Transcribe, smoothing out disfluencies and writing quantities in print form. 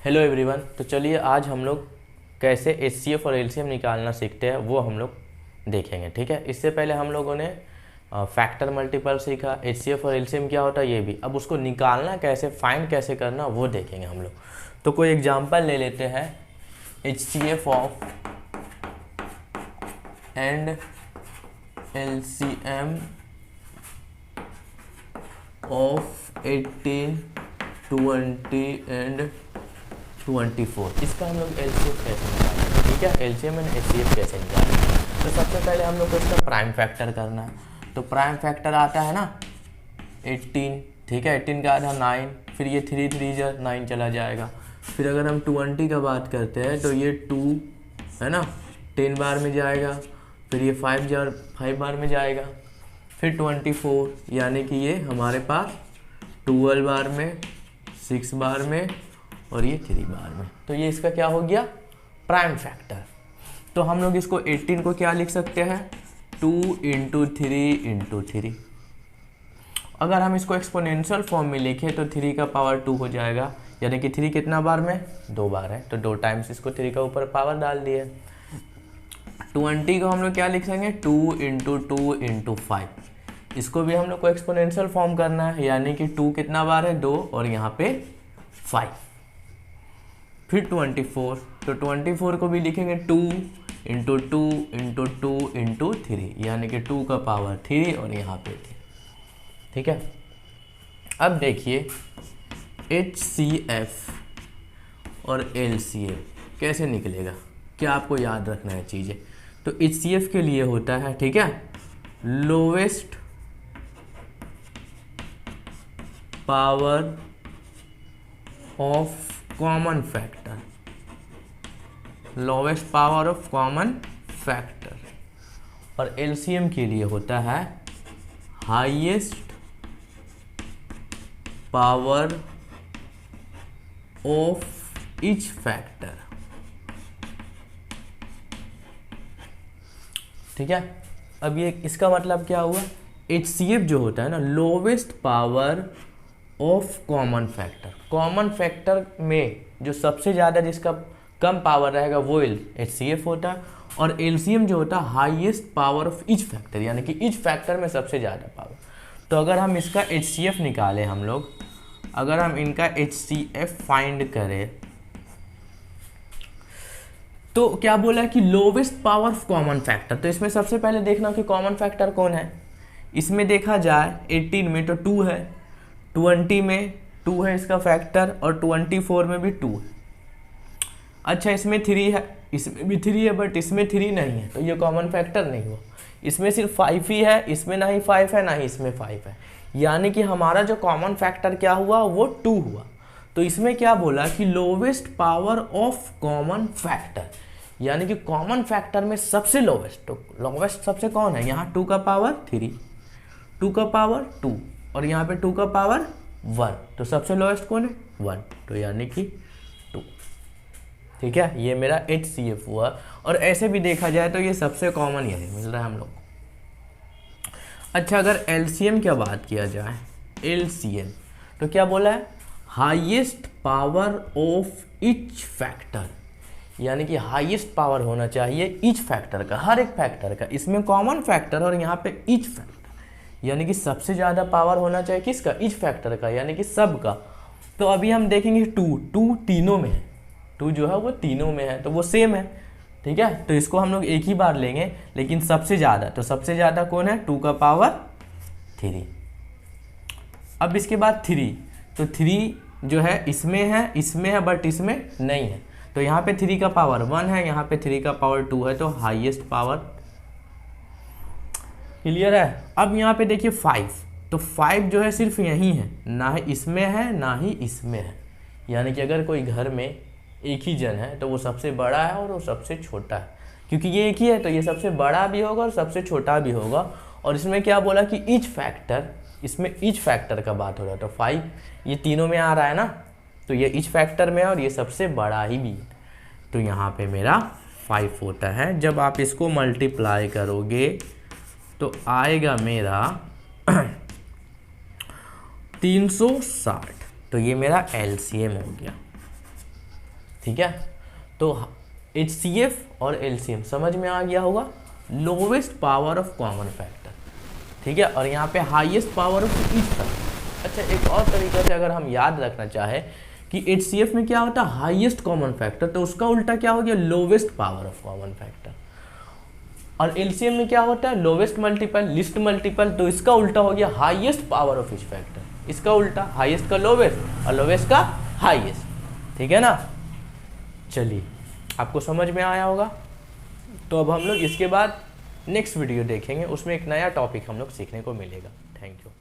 Hello everyone. तो चलिए आज हम लोग कैसे एचसीएफ और एलसीएम निकालना सीखते हैं वो हम लोग देखेंगे। ठीक है, इससे पहले हम लोगों ने फैक्टर मल्टीपल सीखा, एचसीएफ और एलसीएम क्या होता है ये भी। अब उसको निकालना कैसे, फाइंड कैसे करना वो देखेंगे हम लोग। तो कोई एग्जांपल ले लेते हैं, HCF of and LCM of 18, 20 and 24। इसका हम लोग एलसीएम कैसे निकालेंगे। ठीक है, एलसीएम एंड एचसीएफ कैसे निकालेंगे। तो सबसे पहले हम लोग को इसका प्राइम फैक्टर करना है। तो प्राइम फैक्टर आता है ना 18। ठीक है, 18 का आधा 9, फिर ये 3 3 9 चला जाएगा। फिर अगर हम 20 का बात करते हैं तो ये 2 है ना 10 बार में जाएगा, फिर ये 5 बार में जाएगा, फिर 24 यानी कि ये हमारे पास 12 बार में, 6 बार में और ये 3 बार में। तो ये इसका क्या हो गया, प्राइम फैक्टर। तो हम लोग इसको 18 को क्या लिख सकते हैं, 2 × 3 × 3। अगर हम इसको एक्सपोनेंशियल फॉर्म में लिखें तो 3 का पावर 2 हो जाएगा, यानी कि 3 कितना बार में, 2 बार है, तो 2 टाइम्स इसको 3 का ऊपर पावर डाल दिए। 20 को हम लोग क्या लिख सकेंगे, 2 × 2 × 5। इसको भी हम लोग को एक्सपोनेंशियल फॉर्म करना है, यानी कि 2 कितना बार है, 2 और यहाँ पे 5। फिर 24, तो 24 को भी लिखेंगे 2 × 2 × 2 × 3, यानी कि 2 का पावर 3 और यहाँ पे 3। ठीक है, अब देखिए HCF और LCF कैसे निकलेगा, क्या आपको याद रखना है चीज़ें। तो HCF के लिए होता है, ठीक है, lowest power of common factor, lowest power of common factor. और एलसीएम के लिए होता है highest power of each factor. ठीक है, अब ये इसका मतलब क्या हुआ, HCF जो होता है ना, lowest power of common factor. Common factor में जो सबसे ज़्यादा जिसका कम पावर रहेगा वो HCF होता है। और LCM जो होता है highest power of each factor, यानी कि ईच फैक्टर में सबसे ज़्यादा पावर। तो अगर हम इसका HCF निकालें हम लोग, अगर हम इनका HCF फाइंड करें तो क्या बोला है कि lowest power of common factor. तो इसमें सबसे पहले देखना कि कॉमन फैक्टर कौन है। इसमें देखा जाए 18 में तो 2 है, 20 में 2 है इसका फैक्टर, और 24 में भी 2 है। अच्छा, इसमें 3 है, इसमें भी 3 है, बट इसमें 3 नहीं है, तो ये कॉमन फैक्टर नहीं हुआ। इसमें सिर्फ 5 ही है, इसमें ना ही 5 है ना ही इसमें 5 है, यानी कि हमारा जो कॉमन फैक्टर क्या हुआ वो 2 हुआ। तो इसमें क्या बोला कि lowest power of common factor, यानी कि कॉमन फैक्टर में सबसे लोवेस्ट। तो लोवेस्ट सबसे कौन है, यहाँ 2 का पावर 3, 2 का पावर 2 और यहाँ पे 2 का पावर 1, तो सबसे लोएस्ट कौन है, 1, तो यानी कि 2। ठीक है, ये मेरा HCF हुआ। और ऐसे भी देखा जाए तो ये सबसे कॉमन यही मिल रहा है हम लोग को। अच्छा, अगर LCM क्या बात किया जाए, LCM तो क्या बोला है, highest power of each factor, यानी कि हाईएस्ट पावर होना चाहिए ईच फैक्टर का, हर एक फैक्टर का। इसमें कॉमन फैक्टर और यहाँ पे ईच फैक्टर, यानी कि सबसे ज़्यादा पावर होना चाहिए किसका, ईच फैक्टर का, यानी कि सब का। तो अभी हम देखेंगे 2 तीनों में है, 2 जो है वो तीनों में है, तो वो सेम है। ठीक है, तो इसको हम लोग एक ही बार लेंगे, लेकिन सबसे ज़्यादा, तो सबसे ज़्यादा कौन है, 2 का पावर 3। अब इसके बाद 3, तो 3 जो है इसमें है बट इसमें नहीं है, तो यहाँ पे 3 का पावर 1 है, यहाँ पे 3 का पावर 2 है, तो हाईएस्ट पावर। क्लियर है। अब यहाँ पे देखिए 5, तो 5 जो है सिर्फ यही है, ना ही इसमें है ना ही इसमें है, यानी कि अगर कोई घर में एक ही जन है तो वो सबसे बड़ा है और वो सबसे छोटा है, क्योंकि ये एक ही है तो ये सबसे बड़ा भी होगा और सबसे छोटा भी होगा। और इसमें क्या बोला कि ईच फैक्टर, इसमें ईच फैक्टर का बात हो रहा है, तो 5 ये तीनों में आ रहा है ना, तो ये ईच फैक्टर में है और ये सबसे बड़ा ही भी है, तो यहाँ पे मेरा 5 होता है। जब आप इसको मल्टीप्लाई करोगे तो आएगा मेरा 360, तो ये मेरा LCM हो गया। ठीक है, तो HCF और LCM समझ में आ गया होगा, lowest power of common factor, ठीक है, और यहाँ पे highest power of each factor. अच्छा, एक और तरीके से अगर हम याद रखना चाहे कि HCF में क्या होता है, हाईएस्ट कॉमन फैक्टर, तो उसका उल्टा क्या हो गया, lowest power of common factor. और LCM में क्या होता है, लोवेस्ट मल्टीपल, लिस्ट मल्टीपल, तो इसका उल्टा हो गया highest power of each factor. इसका उल्टा, हाईएस्ट का लोवेस्ट और लोवेस्ट का हाईएस्ट, ठीक है ना। चलिए, आपको समझ में आया होगा। तो अब हम लोग इसके बाद नेक्स्ट वीडियो देखेंगे, उसमें एक नया टॉपिक हम लोग सीखने को मिलेगा। Thank you.